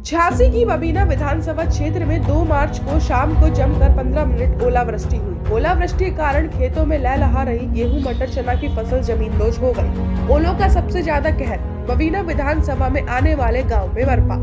झांसी की बबीना विधानसभा क्षेत्र में 2 मार्च को शाम को जमकर 15 मिनट ओलावृष्टि हुई। ओलावृष्टि के कारण खेतों में लहलहा रही गेहूं, मटर, चना की फसल जमींदोज हो गई। ओलों का सबसे ज्यादा कहर बबीना विधानसभा में आने वाले गांव में बरपा।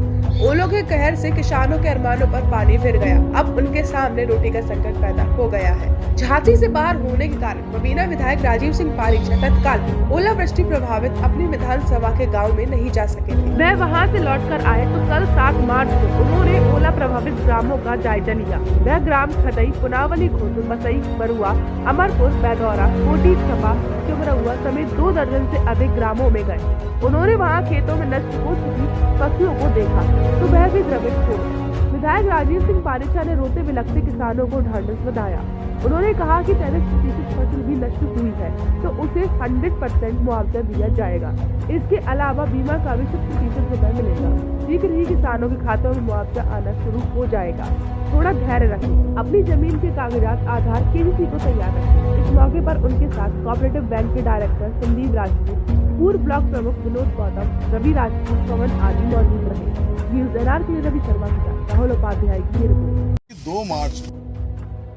ओलों के कहर से किसानों के अरमानों पर पानी फिर गया। अब उनके सामने रोटी का संकट पैदा हो गया है। झांसी से बाहर होने के कारण बबीना विधायक राजीव सिंह पारीचा तत्काल ओलावृष्टि प्रभावित अपनी विधानसभा के गाँव में नहीं जा सके थे। वह वहाँ से लौट कर आए तो कल 7 मार्च को उन्होंने ओला प्रभावित ग्रामों का जायजा लिया। वह ग्राम खदई, पुनावली, घोटुल, बसई, बरुआ, अमरपुर, बैदौरा, कोटी, छपा, चुमरहुआ समेत 2 दर्जन से अधिक ग्रामों में गए। उन्होंने वहां खेतों में नष्ट हो चुकी फसलों को देखा तो वह भी द्रवित हो गए। विधायक राजीव सिंह पारीचा ने रोते बिलखते किसानों को ढांढस बंधाया। उन्होंने कहा कि 33% फसल भी नष्ट हुई है तो उसे 100% मुआवजा दिया जाएगा। इसके अलावा बीमा का भी 100% रुपए मिलेगा। शीघ्र ही किसानों के खातों में मुआवजा आना शुरू हो जाएगा। थोड़ा धैर्य रखें, अपनी जमीन के कागजात आधार केसीसी को तैयार रखें। इस मौके पर उनके साथ कोऑपरेटिव बैंक के डायरेक्टर संदीप राजपूत, पूर्व ब्लॉक प्रमुख विनोद गौतम, रवि राजपूत, पवन आदि मौजूद रहे। न्यूज़ एनआर के रवि शर्मा के साथ राहुल उपाध्याय की रिपोर्ट। 2 मार्च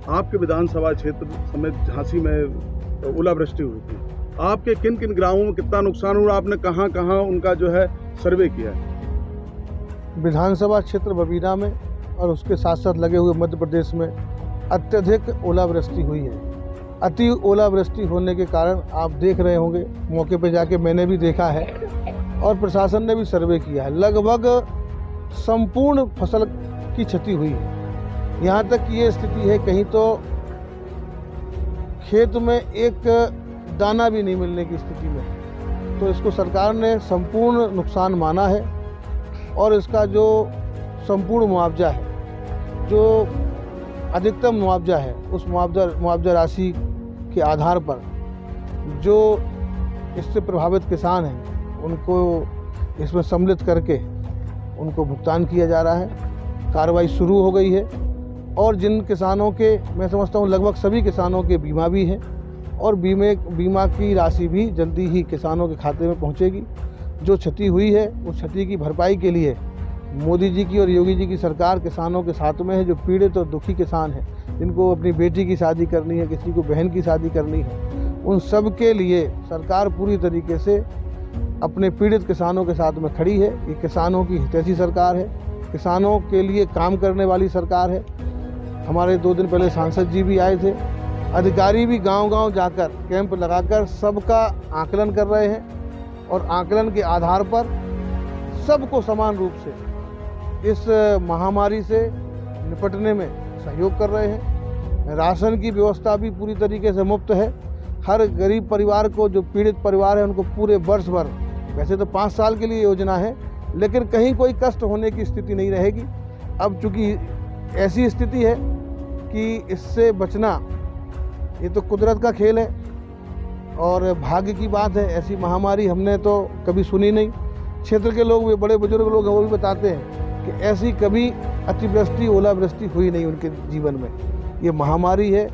आपके विधानसभा क्षेत्र समेत झांसी में ओलावृष्टि हुई थी। आपके किन किन ग्रामों में कितना नुकसान हुआ, आपने कहां कहां उनका जो है सर्वे किया है? विधानसभा क्षेत्र बबीना में और उसके साथ साथ लगे हुए मध्य प्रदेश में अत्यधिक ओलावृष्टि हुई है। अति ओलावृष्टि होने के कारण आप देख रहे होंगे, मौके पर जाके मैंने भी देखा है और प्रशासन ने भी सर्वे किया है। लगभग संपूर्ण फसल की क्षति हुई है। यहाँ तक कि ये स्थिति है कहीं तो खेत में एक दाना भी नहीं मिलने की स्थिति में। तो इसको सरकार ने संपूर्ण नुकसान माना है और इसका जो संपूर्ण मुआवजा है, जो अधिकतम मुआवजा है, उस मुआवजा राशि के आधार पर जो इससे प्रभावित किसान हैं उनको इसमें सम्मिलित करके उनको भुगतान किया जा रहा है। कार्रवाई शुरू हो गई है और जिन किसानों के, मैं समझता हूँ लगभग सभी किसानों के बीमा भी है और बीमा की राशि भी जल्दी ही किसानों के खाते में पहुँचेगी। जो क्षति हुई है उस क्षति की भरपाई के लिए मोदी जी की और योगी जी की सरकार किसानों के साथ में है। जो पीड़ित और दुखी किसान हैं, जिनको अपनी बेटी की शादी करनी है, किसी को बहन की शादी करनी है, उन सब के लिए सरकार पूरी तरीके से अपने पीड़ित किसानों के साथ में खड़ी है। ये किसानों की हितैषी सरकार है, किसानों के लिए काम करने वाली सरकार है। हमारे 2 दिन पहले सांसद जी भी आए थे। अधिकारी भी गांव-गांव जाकर कैंप लगाकर सबका आकलन कर रहे हैं और आकलन के आधार पर सबको समान रूप से इस महामारी से निपटने में सहयोग कर रहे हैं। राशन की व्यवस्था भी पूरी तरीके से मुफ्त है। हर गरीब परिवार को, जो पीड़ित परिवार है, उनको पूरे वर्ष भर, वैसे तो 5 साल के लिए योजना है, लेकिन कहीं कोई कष्ट होने की स्थिति नहीं रहेगी। अब चूँकि ऐसी स्थिति है कि इससे बचना ये तो कुदरत का खेल है और भाग्य की बात है। ऐसी महामारी हमने तो कभी सुनी नहीं। क्षेत्र के लोग भी, बड़े बुजुर्ग लोग हैं, वो भी बताते हैं कि ऐसी कभी अतिवृष्टि, ओलावृष्टि हुई नहीं उनके जीवन में। ये महामारी है,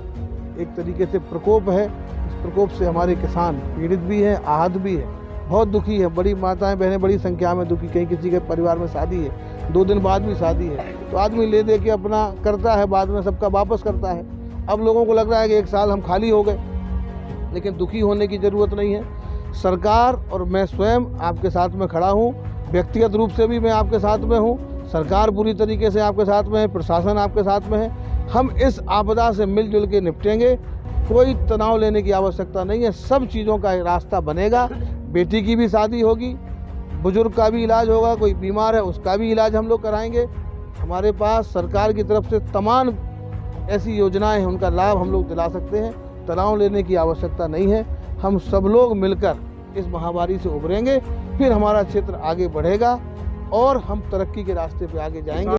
एक तरीके से प्रकोप है। इस प्रकोप से हमारे किसान पीड़ित भी हैं, आहत भी है, बहुत दुखी है। बड़ी माताएं बहनें बड़ी संख्या में दुखी। कहीं किसी के परिवार में शादी है, 2 दिन बाद भी शादी है, तो आदमी ले दे के अपना करता है, बाद में सबका वापस करता है। अब लोगों को लग रहा है कि 1 साल हम खाली हो गए, लेकिन दुखी होने की ज़रूरत नहीं है। सरकार और मैं स्वयं आपके साथ में खड़ा हूँ। व्यक्तिगत रूप से भी मैं आपके साथ में हूँ। सरकार पूरी तरीके से आपके साथ में है, प्रशासन आपके साथ में है। हम इस आपदा से मिलजुल के निपटेंगे। कोई तनाव लेने की आवश्यकता नहीं है। सब चीज़ों का रास्ता बनेगा। बेटी की भी शादी होगी, बुजुर्ग का भी इलाज होगा, कोई बीमार है उसका भी इलाज हम लोग कराएंगे। हमारे पास सरकार की तरफ से तमाम ऐसी योजनाएं हैं, उनका लाभ हम लोग दिला सकते हैं। तनाव लेने की आवश्यकता नहीं है। हम सब लोग मिलकर इस महामारी से उभरेंगे, फिर हमारा क्षेत्र आगे बढ़ेगा और हम तरक्की के रास्ते पे आगे जाएंगे।